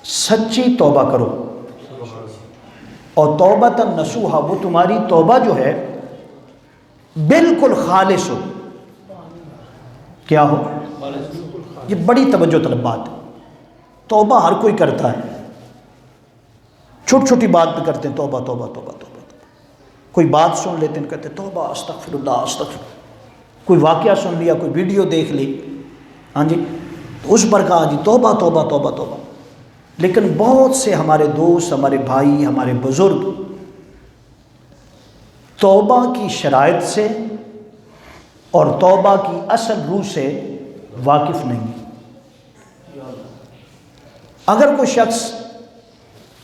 سچی توبہ کرو، اور توبۃ نصوحا، وہ تمہاری توبہ جو ہے بالکل خالص ہو. کیا ہو؟ یہ بڑی توجہ طلب بات ہے. توبہ ہر کوئی کرتا ہے، چھوٹی چھوٹی بات پہ کرتے ہیں توبہ توبہ توبہ توبہ. کوئی بات سن لیتے ہیں کہتے ہیں توبہ استغفر اللہ استغفر. کوئی واقعہ سن لیا، کوئی ویڈیو دیکھ لی، ہاں جی، تو اس پر کہا جی توبہ توبہ توبہ توبہ. لیکن بہت سے ہمارے دوست، ہمارے بھائی، ہمارے بزرگ توبہ کی شرائط سے اور توبہ کی اصل روح سے واقف نہیں. اگر کوئی شخص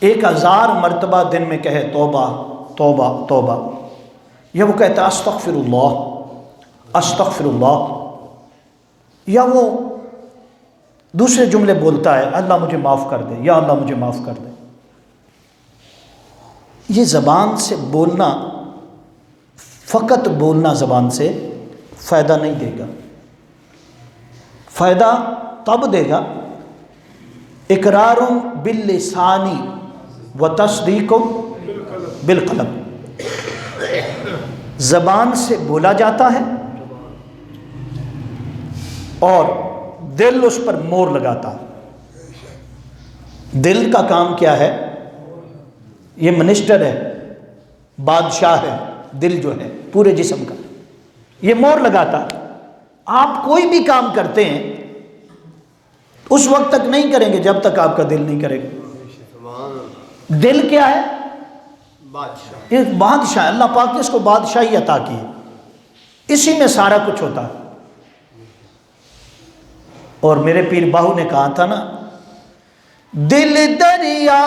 1000 مرتبہ دن میں کہے توبہ توبہ توبہ، یا وہ کہتا ہے استغفر اللہ، یا وہ دوسرے جملے بولتا ہے اللہ مجھے معاف کر دے، یا اللہ مجھے معاف کر دے، یہ زبان سے بولنا، فقط بولنا زبان سے فائدہ نہیں دے گا. فائدہ تب دے گا اقرار باللسان و تصدیق بالقلب. زبان سے بولا جاتا ہے اور دل اس پر مور لگاتا ہے. دل کا کام کیا ہے؟ یہ منسٹر ہے، بادشاہ ہے. دل جو ہے پورے جسم کا، یہ مور لگاتا ہے. آپ کوئی بھی کام کرتے ہیں اس وقت تک نہیں کریں گے جب تک آپ کا دل نہیں کرے گا. دل کیا ہے؟ بادشاہ. یہ بادشاہ، اللہ پاک نے اس کو بادشاہی عطا کی ہے، اسی میں سارا کچھ ہوتا ہے. اور میرے پیر باہو نے کہا تھا نا، دل دریا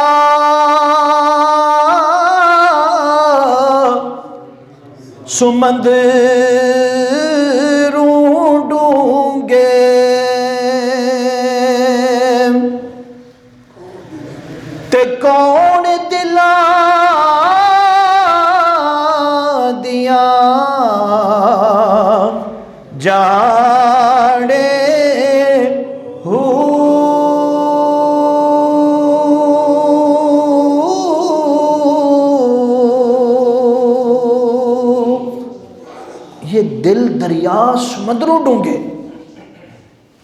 سمندروں ڈونگے، تے کون دلا دیا جاڑے ہو. یہ دل دریا سمندروں ڈونگے،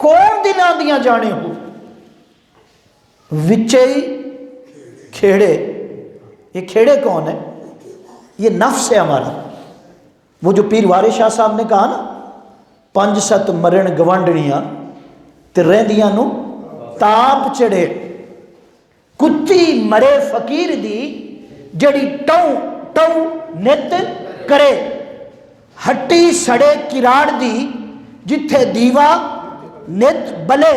کون دلا دیا جانے ہو. وچے کھیڑے. یہ کھیڑے کون ہے؟ یہ نفس ہے ہمارا. وہ جو پیر وارث شاہ صاحب نے کہا نا، 5 مرن گوانڈڑیاں تے رہندیاں نو تاپ چڑھے، کتی مرے فقیر دی جڑی ٹوں ٹوں نت کرے، ہٹی سڑے کراڑ دی جتھے دیوا نت بلے،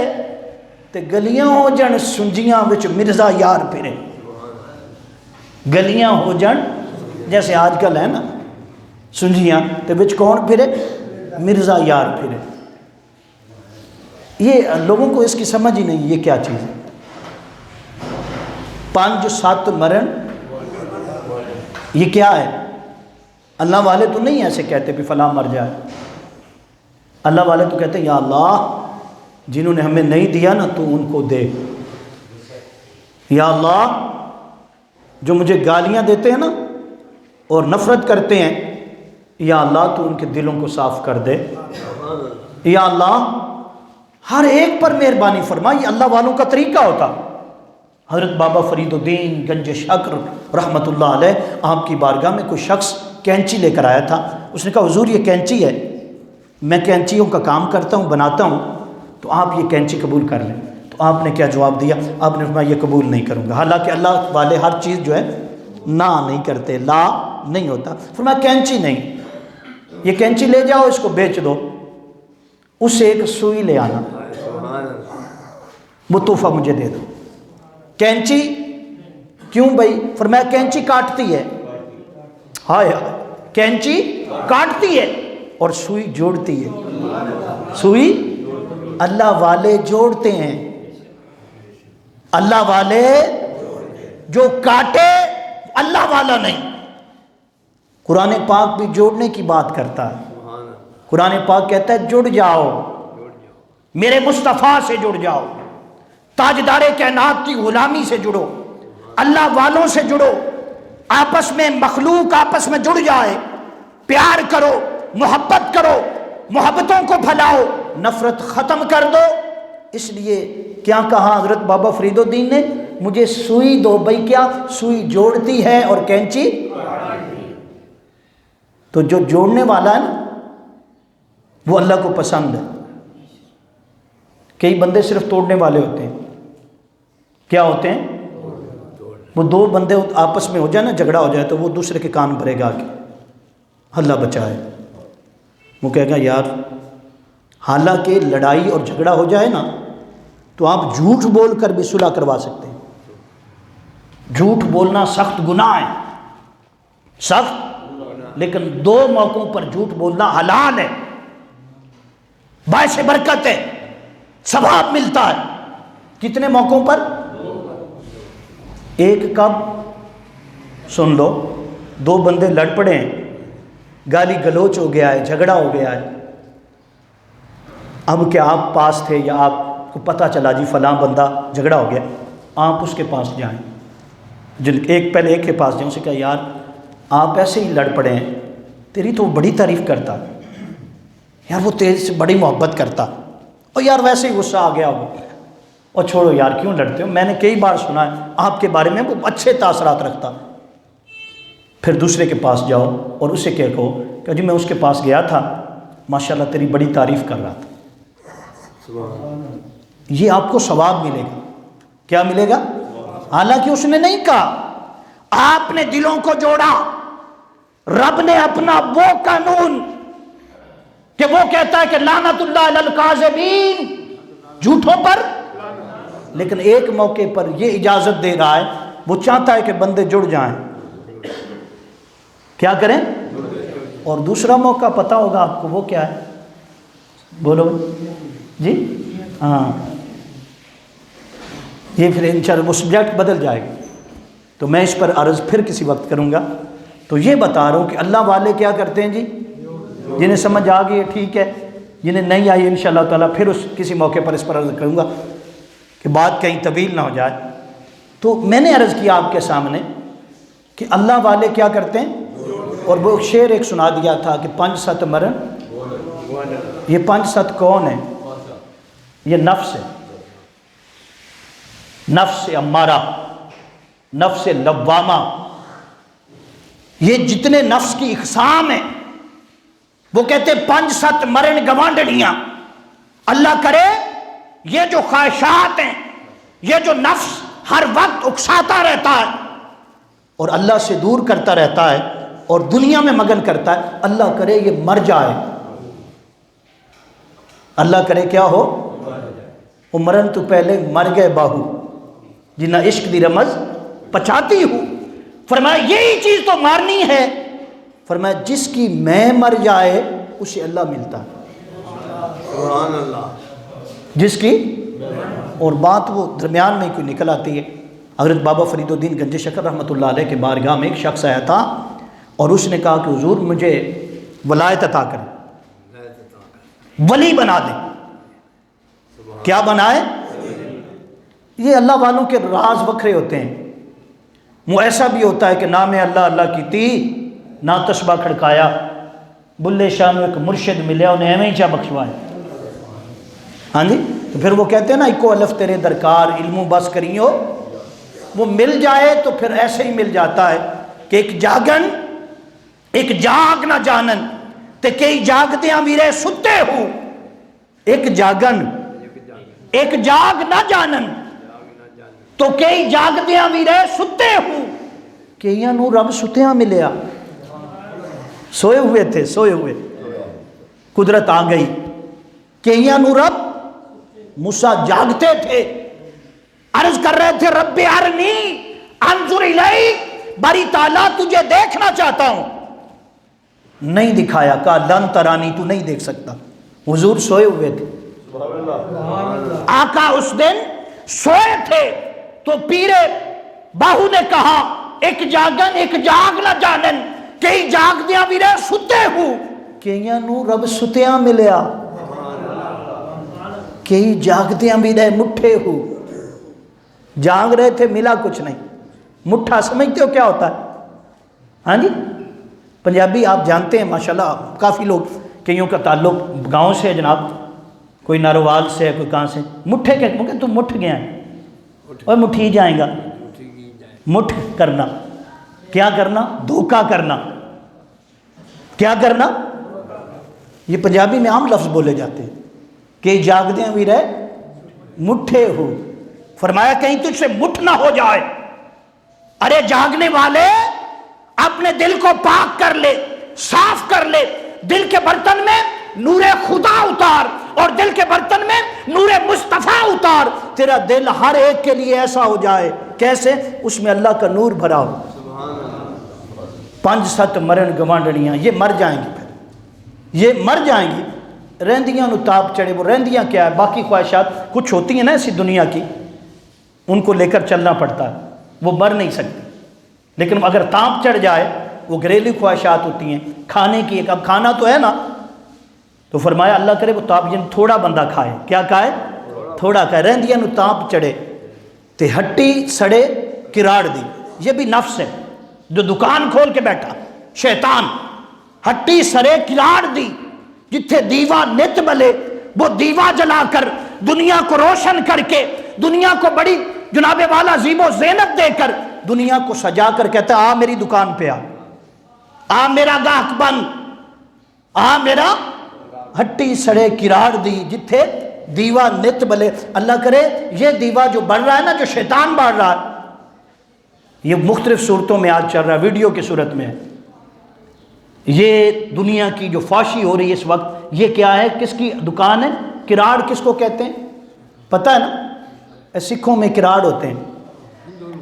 تے گلیاں ہو جن سنجیاں وچ مرزا یار پھرے. گلیاں ہو جن جیسے آج کل ہے نا سنجیاں، تے وچ کون پھرے؟ مرزا یار پھرے. یہ لوگوں کو اس کی سمجھ ہی نہیں یہ کیا چیز ہے. 5 مرن یہ کیا ہے؟ اللہ والے تو نہیں ایسے کہتے بھی فلاں مر جائے. اللہ والے تو کہتے ہیں یا اللہ جنہوں نے ہمیں نہیں دیا نا تو ان کو دے. یا اللہ جو مجھے گالیاں دیتے ہیں نا اور نفرت کرتے ہیں، یا اللہ تو ان کے دلوں کو صاف کر دے. یا اللہ ہر ایک پر مہربانی فرما. یہ اللہ والوں کا طریقہ ہوتا. حضرت بابا فرید الدین گنج شکر رحمۃ اللہ علیہ، آپ کی بارگاہ میں کوئی شخص کینچی لے کر آیا تھا. اس نے کہا حضور یہ کینچی ہے، میں کینچیوں کا کام کرتا ہوں، بناتا ہوں، تو آپ یہ کینچی قبول کر لیں. تو آپ نے کیا جواب دیا؟ آپ نے فرمایا یہ قبول نہیں کروں گا. حالانکہ اللہ والے ہر چیز جو ہے نہ نہیں کرتے، لا نہیں ہوتا. فرمایا کینچی نہیں، یہ کینچی لے جاؤ، اس کو بیچ دو، اس سے ایک سوئی لے آنا، وہ تحفہ مجھے دے دو. کینچی کیوں بھائی؟ فرمایا کینچی کاٹتی ہے. ہائے کینچی کاٹتی ہے اور سوئی جوڑتی ہے. سوئی اللہ والے جوڑتے ہیں. اللہ والے جو کاٹے اللہ والا نہیں. قرآن پاک بھی جوڑنے کی بات کرتا ہے. قرآن پاک کہتا ہے جڑ جاؤ، میرے مصطفیٰ سے جڑ جاؤ. تاجدار کائنات کی غلامی سے جڑو، اللہ والوں سے جڑو، آپس میں مخلوق آپس میں جڑ جائے، پیار کرو، محبت کرو، محبتوں کو پھیلاؤ، نفرت ختم کر دو۔ اس لیے کیا کہا حضرت بابا فرید الدین نے؟ مجھے سوئی دو بھائی، کیا سوئی جوڑتی ہے اور کینچی، تو جو جوڑنے والا ہے نا وہ اللہ کو پسند ہے۔ کئی بندے صرف توڑنے والے ہوتے ہیں، کیا ہوتے ہیں؟ وہ دو بندے آپس میں ہو جائے نا، جھگڑا ہو جائے تو وہ دوسرے کے کان بھرے گا آگے، اللہ بچائے۔ وہ کہے گا یار، حالانکہ لڑائی اور جھگڑا ہو جائے نا تو آپ جھوٹ بول کر بھی صلح کروا سکتے ہیں۔ جھوٹ بولنا سخت گناہ ہے، سخت، لیکن دو موقعوں پر جھوٹ بولنا حلال ہے، باعث برکت ہے، ثواب ملتا ہے۔ کتنے موقعوں پر؟ ایک کب؟ سن لو، دو بندے لڑ پڑے ہیں، گالی گلوچ ہو گیا ہے، جھگڑا ہو گیا ہے۔ اب کیا آپ پاس تھے یا آپ کو پتہ چلا جی فلاں بندہ جھگڑا ہو گیا، آپ اس کے پاس جائیں، پہلے ایک کے پاس جائیں، اسے کہا یار آپ ایسے ہی لڑ پڑے ہیں، تیری تو بڑی تعریف کرتا، یار وہ تیرے سے بڑی محبت کرتا، اور یار ویسے ہی غصہ آ گیا ہو، اور چھوڑو یار کیوں لڑتے ہو، میں نے کئی بار سنا ہے آپ کے بارے میں وہ اچھے تاثرات رکھتا۔ پھر دوسرے کے پاس جاؤ اور اسے کہو کہ جی میں اس کے پاس گیا تھا، ماشاءاللہ تیری بڑی تعریف کر رہا تھا، یہ آپ کو ثواب ملے گا۔ کیا ملے گا؟ حالانکہ اس نے نہیں کہا، آپ نے دلوں کو جوڑا۔ رب نے اپنا وہ قانون کہ وہ کہتا ہے کہ لعنت اللہ علی الکاذبین، جھوٹوں پر، لیکن ایک موقع پر یہ اجازت دے رہا ہے، وہ چاہتا ہے کہ بندے جڑ جائیں، کیا کریں؟ اور دوسرا موقع پتہ ہوگا آپ کو وہ کیا ہے؟ بولو جی، ہاں، یہ پھر انشاءاللہ وہ سبجیکٹ بدل جائے گا تو میں اس پر عرض پھر کسی وقت کروں گا۔ تو یہ بتا رہا ہوں کہ اللہ والے کیا کرتے ہیں جی، جنہیں سمجھ آ گئی ٹھیک ہے، جنہیں نہیں آئی انشاءاللہ تعالیٰ پھر کسی موقع پر اس پر عرض کروں گا کہ بات کہیں طویل نہ ہو جائے۔ تو میں نے عرض کیا آپ کے سامنے کہ اللہ والے کیا کرتے ہیں، اور وہ شعر ایک سنا دیا تھا کہ 5 7 مرن، یہ 5 7 کون ہے؟ یہ نفس ہے، نفس امارہ، نفس لوامہ، یہ جتنے نفس کی اقسام ہیں، وہ کہتے 5 7 مرن گوانڈڑیاں۔ اللہ کرے یہ جو خواہشات ہیں، یہ جو نفس ہر وقت اکساتا رہتا ہے اور اللہ سے دور کرتا رہتا ہے اور دنیا میں مگن کرتا ہے، اللہ کرے یہ مر جائے، اللہ کرے کیا ہو، وہ مرن تو پہلے مر گئے باہو، جنہ عشق دی رمز پچاتی ہوں۔ فرمایا یہی چیز تو مارنی ہے، فرمایا جس کی میں مر جائے اسے اللہ ملتا ہے، سبحان اللہ، جس کی، اور بات وہ درمیان میں کوئی نکل آتی ہے۔ حضرت بابا فرید الدین گنج شکر رحمۃ اللہ علیہ کے بارگاہ میں ایک شخص آیا تھا اور اس نے کہا کہ حضور مجھے ولایت عطا کریں، ولی بنا دیں۔ کیا بنائے؟ یہ اللہ والوں کے راز وکھرے ہوتے ہیں۔ وہ ایسا بھی ہوتا ہے کہ نام اللہ اللہ کی تی نہ تسبہ کھڑکایا، بلے شاہ میں ایک مرشد ملیا انہیں ایویں ہی چا بخشوایا، ہاں جی، تو پھر وہ کہتے ہیں نا اکو الف تیرے درکار علم بس کریو، وہ مل جائے تو پھر ایسے ہی مل جاتا ہے کہ ایک جاگن ایک جاگ نہ جانن تے کئی جاگدیاں ویرے ستے ہو، ایک جاگن ایک جاگ نہ جانن تو کئی جاگدیاں ویرے ستے ہو، کئیاں نو رب ستیاں ملیا، سوئے ہوئے تھے، سوئے ہوئے، قدرت آ گئی، کئیاں نو رب، موسیٰ جاگتے تھے، عرض کر رہے تھے رب ارنی انظر الیک، باری تعالیٰ تجھے دیکھنا چاہتا ہوں، نہیں دکھایا، کہا لن ترانی، تو نہیں دیکھ سکتا، حضور سوئے ہوئے تھے، آقا اس دن سوئے تھے، تو پیرے باہو نے کہا ایک جاگن ایک جاگ نہ جانن کئی جاگ دیاں بھی رہے ستے ہو، کئیاں نو رب ستیاں ملیا، کئی جاگ دیاں بھی رہے مٹھے ہو، جاگ رہے تھے ملا کچھ نہیں. مٹھا سمجھتے ہو کیا ہوتا ہے؟ ہاں جی پنجابی آپ جانتے ہیں ماشاءاللہ، کافی لوگ کئیوں کا تعلق گاؤں سے ہے جناب، کوئی ناروال سے ہے، کوئی کہاں سے. مٹھے کہ تو مٹھ گیا ہے اور مٹھی جائیں گا. مٹھ کرنا، کیا کرنا؟ دھوکہ کرنا. کیا کرنا؟ یہ پنجابی میں عام لفظ بولے جاتے ہیں کہ جاگدے بھی رہے مٹھے ہو. فرمایا کہیں تجھ سے مٹھ نہ ہو جائے. ارے جاگنے والے اپنے دل کو پاک کر لے، صاف کر لے. دل کے برتن میں نور خدا اتار اور دل کے برتن میں نور مصطفیٰ اتار. تیرا دل ہر ایک کے لیے ایسا ہو جائے. کیسے؟ اس میں اللہ کا نور بھرا ہو. 5-7 مرن گوانڈڑیاں یہ مر جائیں گی، پھر یہ مر جائیں گی. رہندیاں نو تاپ چڑھے. وہ رہندیاں کیا ہے؟ باقی خواہشات کچھ ہوتی ہیں نا ایسی دنیا کی، ان کو لے کر چلنا پڑتا ہے، وہ مر نہیں سکتی. لیکن اگر تاپ چڑھ جائے وہ گھریلو خواہشات ہوتی ہیں کھانے کی. اب کھانا تو ہے نا، تو فرمایا اللہ کرے وہ تاپ جن تھوڑا بندہ کھائے. کیا کھائے؟ تھوڑا کھائے. رہندیاں نو تاپ چڑھے تے ہٹی سڑے کراڑ دی. یہ بھی نفس ہے جو دکان کھول کے بیٹھا، شیطان. ہٹی سڑے کراڑ دی، جتھے دیوا نت بلے وہ دیوا جلا کر دنیا کو روشن کر کے، دنیا کو بڑی جناب والا زیب و زینت دے کر، دنیا کو سجا کر کہتا ہے آ میری دکان پہ آ میرا گاہک بن، آ میرا. ہٹی سڑے کراڑ دی جتھے دیوا نت بلے. اللہ کرے یہ دیوا جو بڑھ رہا ہے نا، جو شیطان بڑھ رہا ہے، یہ مختلف صورتوں میں آج چل رہا ہے، ویڈیو کی صورت میں ہے. یہ دنیا کی جو فحاشی ہو رہی ہے اس وقت، یہ کیا ہے؟ کس کی دکان ہے؟ کراڑ کس کو کہتے ہیں پتہ ہے نا؟ سکھوں میں کراڑ ہوتے ہیں،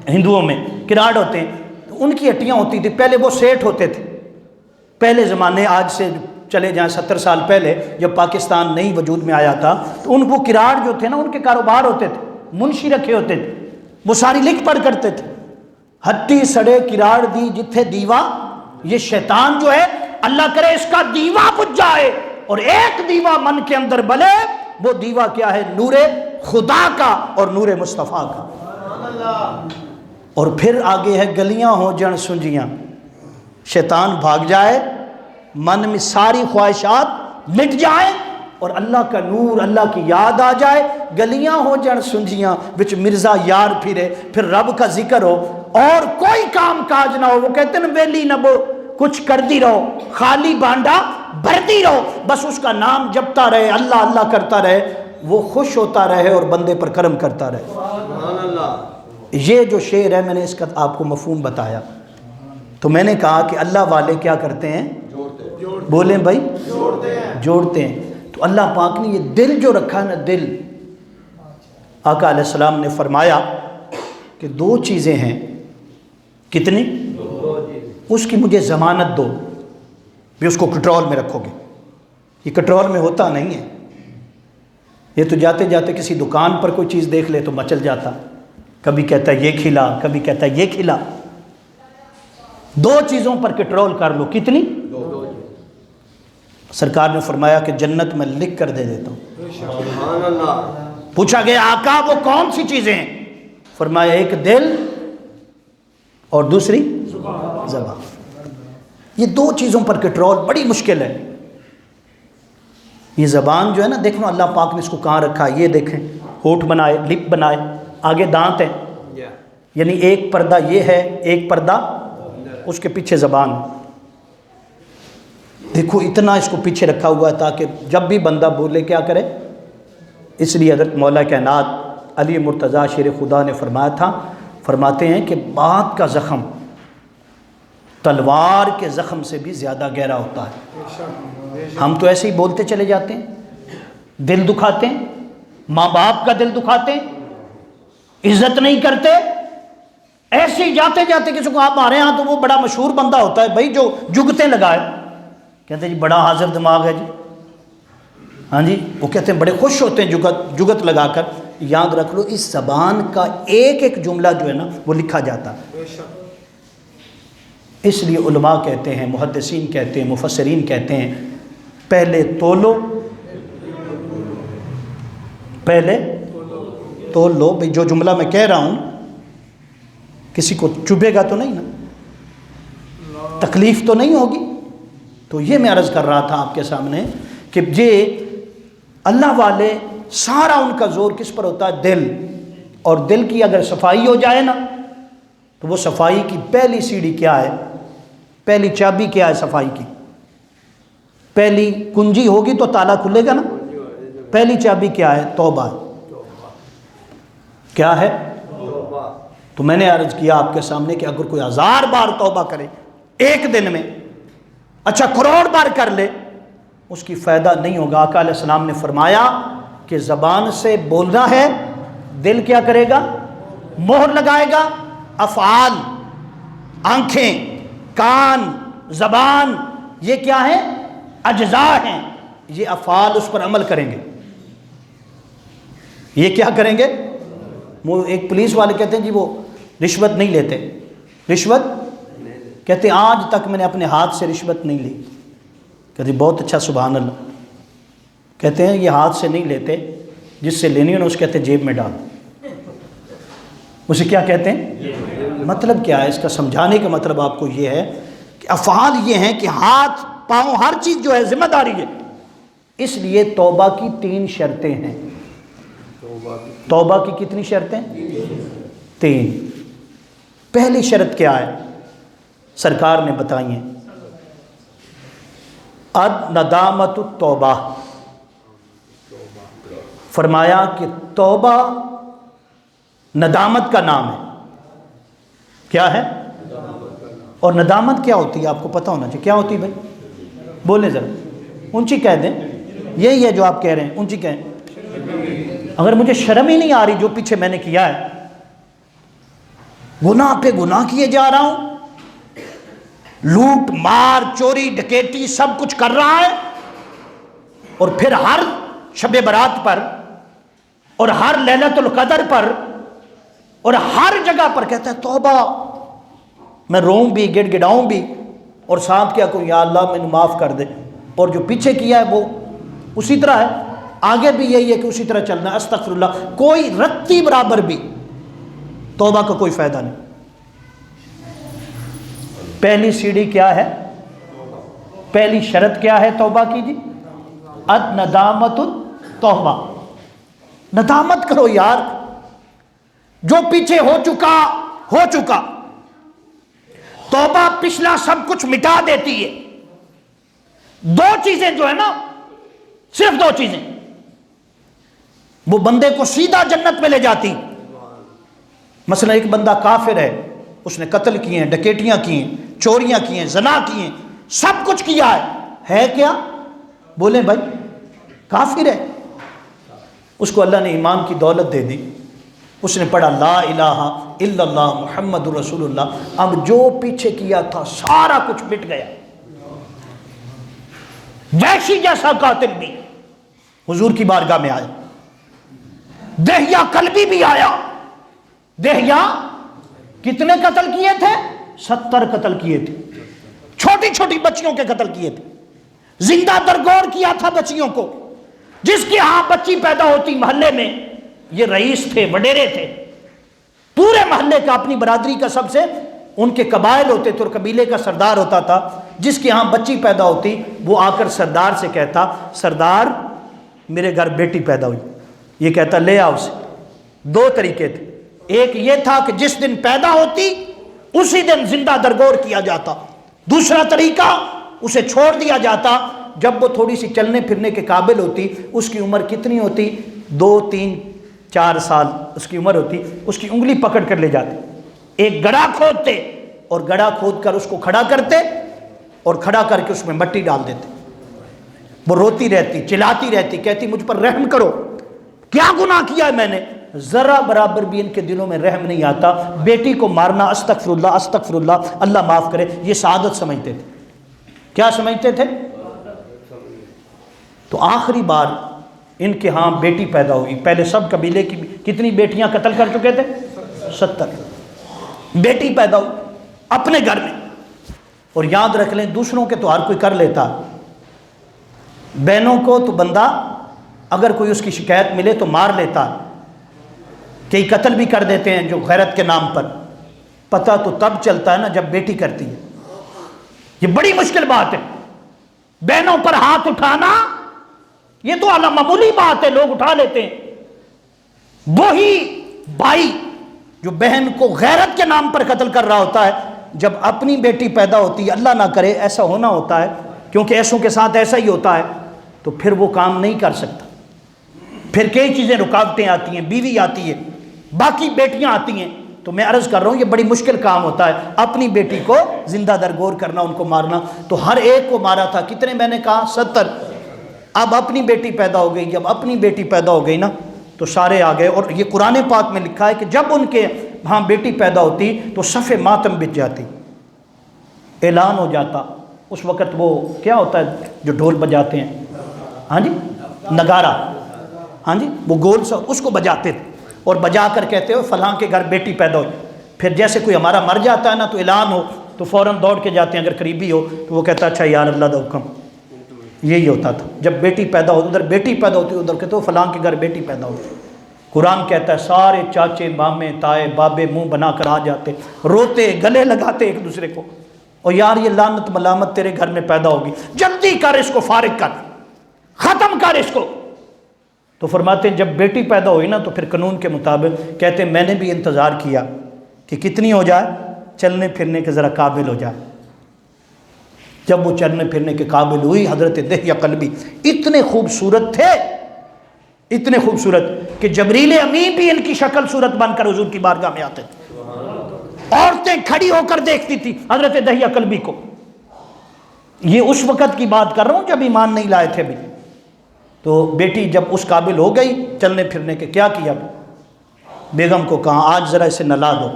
ہندوؤں میں کراڑ ہوتے ہیں. ان کی ہٹیاں ہوتی تھی پہلے. وہ سیٹ ہوتے تھے پہلے زمانے، آج سے چلے جائیں 70 سال پہلے جب پاکستان نئی وجود میں آیا تھا، تو ان کو کراڑ جو تھے نا ان کے کاروبار ہوتے تھے، منشی رکھے ہوتے تھے، وہ ساری لکھ پڑھ کرتے تھے. ہٹی سڑے کراڑ دی جتھے دیوا. یہ شیطان جو ہے اللہ کرے اس کا دیوا بجھ جائے اور ایک دیوا من کے اندر بلے. وہ دیوا کیا ہے؟ نور خدا کا اور نور مصطفیٰ کا. اور پھر آگے ہے گلیاں ہو جن سنجیاں. شیطان بھاگ جائے، من میں ساری خواہشات مٹ جائیں اور اللہ کا نور، اللہ کی یاد آ جائے. گلیاں ہو جن سنجیاں وچ مرزا یار پھرے، پھر رب کا ذکر ہو اور کوئی کام کاج نہ ہو. وہ کہتے ہیں ویلی نہ بو، کچھ کر دی رہو، خالی بانڈا بھرتی رہو، بس اس کا نام جپتا رہے، اللہ اللہ کرتا رہے، وہ خوش ہوتا رہے اور بندے پر کرم کرتا رہے. سبحان اللہ. یہ جو شعر ہے میں نے اس کا آپ کو مفہوم بتایا. تو میں نے کہا کہ اللہ والے کیا کرتے ہیں؟ بولیں بھائی، جوڑتے ہیں. تو اللہ پاک نے یہ دل جو رکھا ہے نا، دل، آقا علیہ السلام نے فرمایا کہ 2 چیزیں ہیں. کتنی؟ اس کی مجھے ضمانت دو بھی اس کو کنٹرول میں رکھو گے. یہ کنٹرول میں ہوتا نہیں ہے. یہ تو جاتے جاتے کسی دکان پر کوئی چیز دیکھ لے تو مچل جاتا، کبھی کہتا ہے یہ کھلا، کبھی کہتا ہے یہ کھلا. 2 چیزوں پر کنٹرول کر لو. کتنی؟ 2. سرکار نے فرمایا کہ جنت میں لکھ کر دے دیتا ہوں. سبحان اللہ. پوچھا گیا آقا وہ کون سی چیزیں ہیں؟ فرمایا ایک دل اور دوسری زبان. یہ 2 چیزوں پر کنٹرول بڑی مشکل ہے. یہ زبان جو ہے نا، دیکھو اللہ پاک نے اس کو کہاں رکھا. یہ دیکھیں، ہونٹ بنائے، لپ بنائے، آگے دانت ہیں، یعنی ایک پردہ یہ ہے، ایک پردہ اس کے پیچھے زبان. دیکھو اتنا اس کو پیچھے رکھا ہوا ہے تاکہ جب بھی بندہ بولے کیا کرے. اس لیے حضرت مولا کائنات علی مرتضیٰ شیر خدا نے فرمایا تھا، فرماتے ہیں کہ بات کا زخم تلوار کے زخم سے بھی زیادہ گہرا ہوتا ہے. ہم تو ایسے ہی بولتے چلے جاتے ہیں، دل دکھاتے ہیں، ماں باپ کا دل دکھاتے ہیں، عزت نہیں کرتے. ایسے ہی جاتے جاتے کسی کو، آپ ہمارے یہاں تو وہ بڑا مشہور بندہ ہوتا ہے بھائی جو جگتے لگائے، کہتے ہیں جی بڑا حاضر دماغ ہے جی. ہاں جی، وہ کہتے ہیں بڑے خوش ہوتے ہیں جگت لگا کر. یاد رکھ لو اس زبان کا ایک ایک جملہ جو ہے نا وہ لکھا جاتا ہے. اس لیے علماء کہتے ہیں، محدثین کہتے ہیں، مفسرین کہتے ہیں پہلے تولو، پہلے تول لو بھئی، جو جملہ میں کہہ رہا ہوں کسی کو چبھے گا تو نہیں نا، تکلیف تو نہیں ہوگی. تو یہ میں عرض کر رہا تھا آپ کے سامنے کہ یہ اللہ والے سارا ان کا زور کس پر ہوتا ہے؟ دل. اور دل کی اگر صفائی ہو جائے نا تو وہ صفائی کی پہلی سیڑھی کیا ہے، پہلی چابی کیا ہے صفائی کی؟ پہلی کنجی ہوگی تو تالا کھلے گا نا. پہلی چابی کیا ہے؟ توبہ. کیا ہے؟ تو میں نے عرض کیا آپ کے سامنے کہ اگر کوئی 1000 بار توبہ کرے ایک دن میں، اچھا کروڑ بار کر لے، اس کی فائدہ نہیں ہوگا. آقا علیہ السلام نے فرمایا کہ زبان سے بولنا ہے، دل کیا کرے گا؟ مہر لگائے گا. افعال، آنکھیں، کان، زبان، یہ کیا ہے؟ اجزاء ہیں. یہ افعال اس پر عمل کریں گے. یہ کیا کریں گے؟ وہ ایک پولیس والے کہتے ہیں جی وہ رشوت نہیں لیتے. رشوت کہتے ہیں آج تک میں نے اپنے ہاتھ سے رشوت نہیں لی. کہتے ہیں بہت اچھا، سبحان اللہ. کہتے ہیں یہ ہاتھ سے نہیں لیتے، جس سے لینی ہو نا اس کہتے ہیں جیب میں ڈال. اسے کیا کہتے ہیں؟ مطلب کیا ہے اس کا سمجھانے کا مطلب آپ کو یہ ہے کہ افعال یہ ہیں کہ ہاتھ پاؤں ہر چیز جو ہے ذمہ داری ہے. اس لیے توبہ کی 3 شرطیں ہیں. توبہ کی کتنی شرطیں؟ 3. پہلی شرط کیا ہے؟ سرکار نے بتائی ہیں، ندامت التوبہ. فرمایا کہ توبہ ندامت کا نام ہے. کیا ہے؟ اور ندامت کیا ہوتی ہے آپ کو پتہ ہونا چاہیے. کیا ہوتی ہے بھائی؟ بولیں ذرا، اونچی کہہ دیں. یہی ہے جو آپ کہہ رہے ہیں، اونچی کہیں. اگر مجھے شرم ہی نہیں آ رہی جو پیچھے میں نے کیا ہے، گناہ پہ گناہ کیے جا رہا ہوں، لوٹ مار چوری ڈکیٹی سب کچھ کر رہا ہے، اور پھر ہر شب برات پر اور ہر لیلۃ القدر پر اور ہر جگہ پر کہتا ہے توبہ. میں روؤں بھی، گڑ گڑاؤں بھی، اور ساتھ کیا کہوں؟ یا اللہ مجھے معاف کر دے. اور جو پیچھے کیا ہے وہ اسی طرح ہے، آگے بھی یہی ہے کہ اسی طرح چلنا ہے. استغفر اللہ. کوئی رتی برابر بھی توبہ کا کوئی فائدہ نہیں. پہلی سیڑھی کیا ہے؟ پہلی شرط کیا ہے توبہ کی جی؟ ندامت التوبہ. ندامت کرو یار، جو پیچھے ہو چکا ہو چکا. توبہ پچھلا سب کچھ مٹا دیتی ہے. 2 چیزیں جو ہے نا، صرف 2 چیزیں وہ بندے کو سیدھا جنت میں لے جاتی. مثلا ایک بندہ کافر ہے، اس نے قتل کیے ہیں، ڈکیٹیاں کی ہیں، چوریاں کی ہیں، زنا کی ہیں، سب کچھ کیا ہے کیا؟ بولیں بھائی، کافر ہے. اس کو اللہ نے ایمان کی دولت دے دی، اس نے پڑھا لا الہ الا اللہ محمد رسول اللہ. اب جو پیچھے کیا تھا سارا کچھ مٹ گیا. وحشی جیسا قاتل بھی حضور کی بارگاہ میں آیا، دہیا قلبی بھی آیا. دہیا کتنے قتل کیے تھے؟ 70 قتل کیے تھے. چھوٹی چھوٹی بچیوں کے قتل کیے تھے. زندہ درگور کیا تھا بچیوں کو. جس کے ہاں بچی پیدا ہوتی محلے میں، یہ رئیس تھے، وڈیرے تھے، پورے محلے کا اپنی برادری کا سب سے، ان کے قبائل ہوتے تھے اور قبیلے کا سردار ہوتا تھا. جس کے ہاں بچی پیدا ہوتی وہ آ کر سردار سے کہتا سردار میرے گھر بیٹی پیدا ہوئی. یہ کہتا لے آؤ اسے. 2 طریقے تھے. ایک یہ تھا کہ جس دن پیدا ہوتی اسی دن زندہ درگور کیا جاتا. دوسرا طریقہ اسے چھوڑ دیا جاتا. جب وہ تھوڑی سی چلنے پھرنے کے قابل ہوتی، اس کی عمر کتنی ہوتی؟ 2 3 4 سال اس کی عمر ہوتی. اس کی انگلی پکڑ کر لے جاتے، ایک گڑھا کھودتے اور گڑھا کھود کر اس کو کھڑا کرتے اور کھڑا کر کے اس میں مٹی ڈال دیتے. وہ روتی رہتی، چلاتی رہتی، کہتی مجھ پر رحم کرو، کیا گناہ کیا ہے میں نے؟ ذرا برابر بھی ان کے دلوں میں رحم نہیں آتا. بیٹی کو مارنا استغفر اللہ استغفر اللہ، اللہ معاف کرے، یہ سعادت سمجھتے تھے. کیا سمجھتے تھے؟ تو آخری بار ان کے ہاں بیٹی پیدا ہوئی. پہلے سب قبیلے کی کتنی بیٹیاں قتل کر چکے تھے؟ 70. بیٹی پیدا ہوئی اپنے گھر میں. اور یاد رکھ لیں دوسروں کے تو ہر کوئی کر لیتا، بہنوں کو تو بندہ اگر کوئی اس کی شکایت ملے تو مار لیتا. کئی قتل بھی کر دیتے ہیں جو غیرت کے نام پر. پتہ تو تب چلتا ہے نا جب بیٹی کرتی ہے. یہ بڑی مشکل بات ہے. بہنوں پر ہاتھ اٹھانا یہ تو معمولی بات ہے، لوگ اٹھا لیتے ہیں. وہی بھائی جو بہن کو غیرت کے نام پر قتل کر رہا ہوتا ہے، جب اپنی بیٹی پیدا ہوتی ہے، اللہ نہ کرے ایسا ہونا ہوتا ہے، کیونکہ ایسوں کے ساتھ ایسا ہی ہوتا ہے، تو پھر وہ کام نہیں کر سکتا. پھر کئی چیزیں رکاوٹیں آتی ہیں، بیوی آتی ہے، باقی بیٹیاں آتی ہیں. تو میں عرض کر رہا ہوں یہ بڑی مشکل کام ہوتا ہے، اپنی بیٹی کو زندہ درگور کرنا، ان کو مارنا. تو ہر ایک کو مارا تھا. کتنے میں نے کہا؟ 70. اب اپنی بیٹی پیدا ہو گئی. جب اپنی بیٹی پیدا ہو گئی نا تو سارے آ گئے. اور یہ قرآن پاک میں لکھا ہے کہ جب ان کے ہاں بیٹی پیدا ہوتی تو صف ماتم بچ جاتی، اعلان ہو جاتا. اس وقت وہ کیا ہوتا ہے جو ڈھول بجاتے ہیں، ہاں جی، نگارا، ہاں جی، وہ گول سا اس کو بجاتے تھے اور بجا کر کہتے ہو فلاں کے گھر بیٹی پیدا ہوئی. پھر جیسے کوئی ہمارا مر جاتا ہے نا تو اعلان ہو تو فوراً دوڑ کے جاتے ہیں، اگر قریبی ہو تو وہ کہتا ہے اچھا یار اللہ دا حکم. یہی ہوتا تھا. جب بیٹی پیدا ہوتی، ادھر بیٹی پیدا ہوتی، ادھر کہتے ہو فلاں کے گھر بیٹی پیدا ہوتی. قرآن کہتا ہے سارے چاچے مامے تائے بابے منہ بنا کر آ جاتے، روتے گلے لگاتے ایک دوسرے کو، اور یار یہ لعنت ملامت تیرے گھر میں پیدا ہوگی، جلدی کر اس کو، فارغ کر، ختم کر اس کو. تو فرماتے ہیں جب بیٹی پیدا ہوئی نا تو پھر قانون کے مطابق کہتے ہیں میں نے بھی انتظار کیا کہ کتنی ہو جائے، چلنے پھرنے کے ذرا قابل ہو جائے. جب وہ چلنے پھرنے کے قابل ہوئی، حضرت دہیہ قلبی اتنے خوبصورت تھے، اتنے خوبصورت کہ جبریل امین بھی ان کی شکل صورت بن کر حضور کی بارگاہ میں آتے تھے. عورتیں کھڑی ہو کر دیکھتی تھی حضرت دہیہ قلبی کو. یہ اس وقت کی بات کر رہا ہوں جب ایمان نہیں لائے تھے ابھی. تو بیٹی جب اس قابل ہو گئی چلنے پھرنے کے، کیا کیا؟ بیگم کو کہا آج ذرا اسے نلا دو،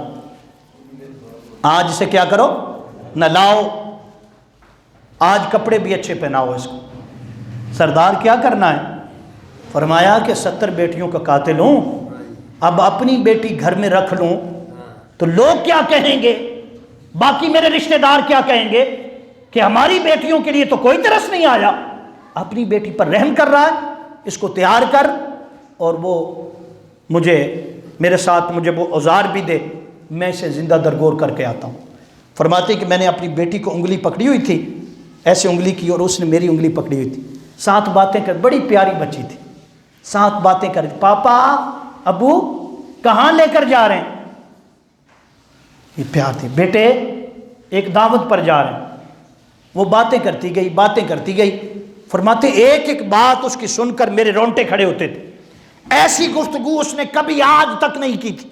آج اسے کیا کرو، نلاؤ، آج کپڑے بھی اچھے پہناؤ اس کو. سردار کیا کرنا ہے؟ فرمایا کہ 70 بیٹیوں کا قاتل ہوں، اب اپنی بیٹی گھر میں رکھ لوں تو لوگ کیا کہیں گے، باقی میرے رشتہ دار کیا کہیں گے کہ ہماری بیٹیوں کے لیے تو کوئی ترس نہیں آیا. اپنی بیٹی پر رحم کر رہا ہے، اس کو تیار کر اور وہ مجھے میرے ساتھ مجھے وہ اوزار بھی دے، میں اسے زندہ درگور کر کے آتا ہوں. فرماتے کہ میں نے اپنی بیٹی کو انگلی پکڑی ہوئی تھی، ایسے انگلی کی، اور اس نے میری انگلی پکڑی ہوئی تھی. 7 باتیں کر، بڑی پیاری بچی تھی، 7 باتیں کر، پاپا ابو کہاں لے کر جا رہے ہیں؟ یہ پیار تھی. بیٹے ایک دعوت پر جا رہے ہیں. وہ باتیں کرتی گئی، باتیں کرتی گئی. فرماتے ایک ایک بات اس کی سن کر میرے رونٹے کھڑے ہوتے تھے. ایسی گفتگو اس نے کبھی آج تک نہیں کی تھی.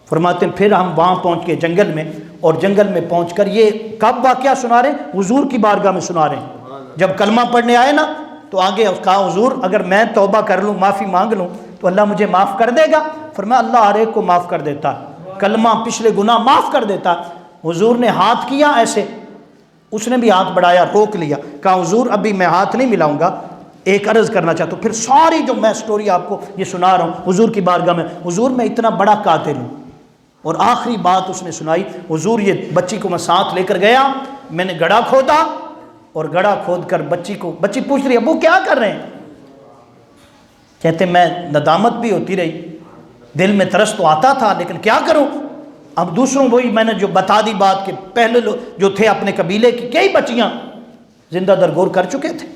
فرماتے پھر ہم وہاں پہنچ گئے جنگل میں، اور جنگل میں پہنچ کر یہ کب واقعہ سنا رہے ہیں؟ حضور کی بارگاہ میں سنا رہے ہیں. جب کلمہ پڑھنے آئے نا تو آگے کہا حضور اگر میں توبہ کر لوں، معافی مانگ لوں تو اللہ مجھے معاف کر دے گا؟ فرمایا اللہ ہر ایک کو معاف کر دیتا، کلمہ پچھلے گناہ معاف کر دیتا. حضور نے ہاتھ کیا ایسے، اس نے بھی ہاتھ بڑھایا، روک لیا، کہا حضور ابھی میں ہاتھ نہیں ملاؤں گا، ایک عرض کرنا چاہتا ہوں. پھر ساری جو میں سٹوری آپ کو یہ سنا رہا ہوں حضور کی بارگاہ میں، حضور میں اتنا بڑا قاتل ہوں. اور آخری بات اس نے سنائی، حضور یہ بچی کو میں ساتھ لے کر گیا، میں نے گڑھا کھودا، اور گڑھا کھود کر بچی پوچھ رہی ابو کیا کر رہے ہیں؟ کہتے میں ندامت بھی ہوتی رہی، دل میں ترس تو آتا تھا لیکن کیا کروں. اب دوسروں وہی میں نے جو بتا دی بات کہ پہلے جو تھے اپنے قبیلے کی کئی بچیاں زندہ درگور کر چکے تھے.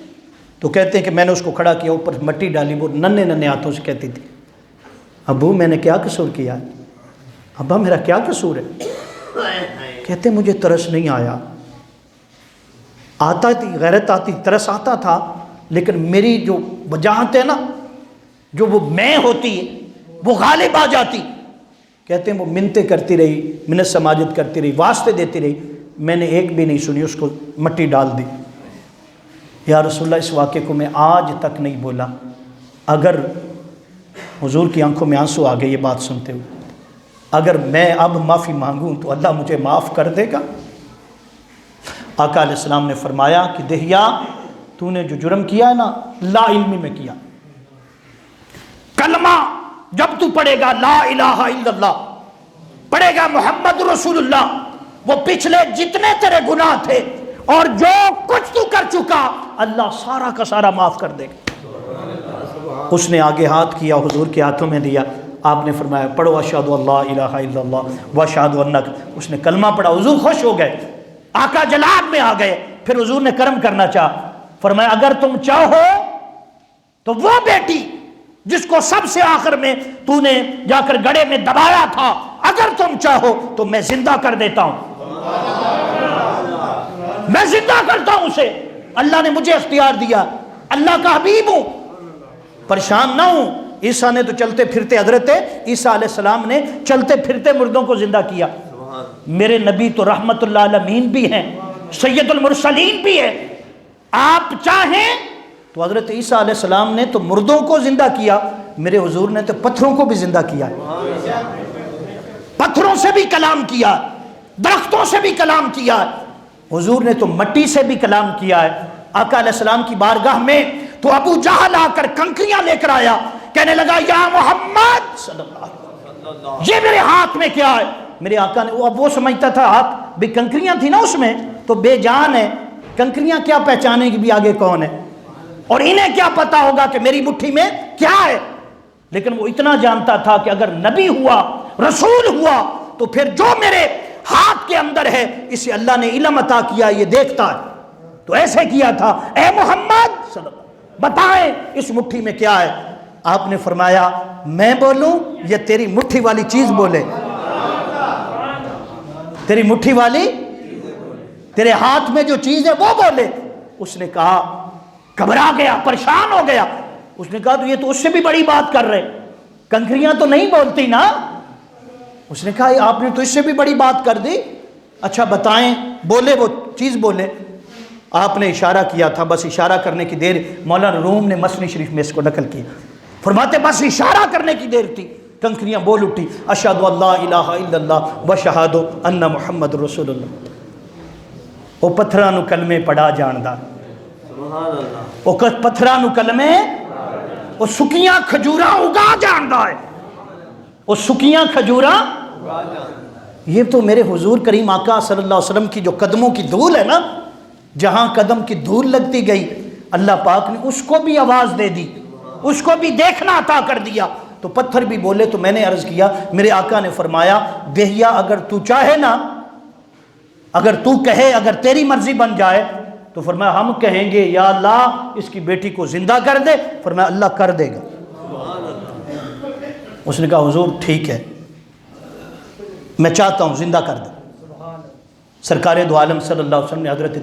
تو کہتے ہیں کہ میں نے اس کو کھڑا کیا، اوپر مٹی ڈالی، وہ ننھے ننھے ہاتھوں سے کہتی تھی ابو میں نے کیا قصور کیا، ابا میرا کیا قصور ہے؟ کہتے مجھے ترس نہیں آیا، آتا تھی غیرت آتی، ترس آتا تھا، لیکن میری جو وجاہت ہے نا، جو وہ میں ہوتی ہے وہ غالب آ جاتی. کہتے ہیں وہ منتیں کرتی رہی، منت سماجت کرتی رہی، واسطے دیتی رہی، میں نے ایک بھی نہیں سنی، اس کو مٹی ڈال دی. یا رسول اللہ اس واقعے کو میں آج تک نہیں بولا. اگر حضور کی آنکھوں میں آنسو آ گئے یہ بات سنتے ہوئے، اگر میں اب معافی مانگوں تو اللہ مجھے معاف کر دے گا. آقا علیہ السلام نے فرمایا کہ دہیا تو نے جو جرم کیا ہے نا لا علمی میں کیا. کلمہ جب تو پڑھے گا لا الہ الا اللہ، پڑھے گا محمد رسول اللہ، وہ پچھلے جتنے تیرے گناہ تھے اور جو کچھ تو کر چکا اللہ سارا کا سارا معاف کر دے گا. اس نے آگے ہاتھ کیا، حضور کے ہاتھوں میں دیا. آپ نے فرمایا پڑھو اشہد اللہ الہ الا اللہ واشہد انک. اس نے کلمہ پڑھا, حضور خوش ہو گئے, آقا جلال میں آ گئے. پھر حضور نے کرم کرنا چاہا, فرمایا اگر تم چاہو تو وہ بیٹی جس کو سب سے آخر میں تو نے جا کر گڑھے میں دبایا تھا, اگر تم چاہو تو میں زندہ کر دیتا ہوں, میں زندہ کرتا ہوں اسے. اللہ نے مجھے اختیار دیا, اللہ کا حبیب ہوں, پریشان نہ ہوں. عیسیٰ نے تو چلتے پھرتے, حضرت عیسیٰ علیہ السلام نے چلتے پھرتے مردوں کو زندہ کیا. میرے نبی تو رحمت اللہ عالمین بھی ہیں, سید المرسلین بھی ہے. آپ چاہیں تو حضرت عیسیٰ علیہ السلام نے تو مردوں کو زندہ کیا, میرے حضور نے تو پتھروں کو بھی زندہ کیا. پتھروں سے بھی کلام کیا, درختوں سے بھی کلام کیا. حضور نے تو مٹی سے بھی کلام کیا ہے. آقا علیہ السلام کی بارگاہ میں تو ابو جہل آ کر کنکریاں لے کر آیا, کہنے لگا یا محمد صلی اللہ علیہ وسلم یہ میرے ہاتھ میں کیا ہے. میرے آقا نے, اب وہ سمجھتا تھا ہاتھ بھی کنکریاں تھی نا اس میں تو بے جان ہے, کنکریاں کیا پہچانے گی بھی آگے کون ہے, اور انہیں کیا پتا ہوگا کہ میری مٹھی میں کیا ہے. لیکن وہ اتنا جانتا تھا کہ اگر نبی ہوا, رسول ہوا, تو پھر جو میرے ہاتھ کے اندر ہے اسے اللہ نے علم عطا کیا, یہ دیکھتا ہے. تو ایسے کیا تھا, اے محمد صلی اللہ علیہ وسلم بتائیں اس مٹھی میں کیا ہے. آپ نے فرمایا میں بولوں یا تیری مٹھی والی چیز بولے, تیری مٹھی والی, تیرے ہاتھ میں جو چیز ہے وہ بولے. اس نے کہا, گھبرا گیا, پریشان ہو گیا. اس نے کہا تو یہ تو اس سے بھی بڑی بات کر رہے, کنکریاں تو نہیں بولتی نا. اس نے کہا آپ نے تو اس سے بھی بڑی بات کر دی, اچھا بتائیں. بولے, وہ چیز بولے. آپ نے اشارہ کیا تھا, بس اشارہ کرنے کی دیر. مولانا روم نے مثنی شریف میں اس کو نقل کیا, فرماتے بس اشارہ کرنے کی دیر تھی, کنکریاں بول اٹھی, اشہد اللہ الہ الا اللہ وشہد ان محمد رسول اللہ. وہ پتھراں نو کلمے پڑھا جاندا, وہ پتھراں نو کلمے, وہ سکیاں کھجوراں اگا جاندا ہے, وہ سکیاں کھجوراں. یہ تو میرے حضور کریم آقا صلی اللہ علیہ وسلم کی جو قدموں کی دھول ہے نا, جہاں قدم کی دھول لگتی گئی اللہ پاک نے اس کو بھی آواز دے دی, اس کو بھی دیکھنا عطا کر دیا, تو پتھر بھی بولے. تو میں نے عرض کیا, میرے آقا نے فرمایا دہیا اگر تو چاہے نا, اگر تو کہے, اگر تیری مرضی بن جائے, تو فرمایا ہم کہیں گے یا اللہ اس کی بیٹی کو زندہ کر دے. فرمایا اللہ کر دے گا. اس نے کہا حضور ٹھیک ہے, میں چاہتا ہوں زندہ کر دے. سرکار دو عالم صلی اللہ علیہ وسلم نے حضرت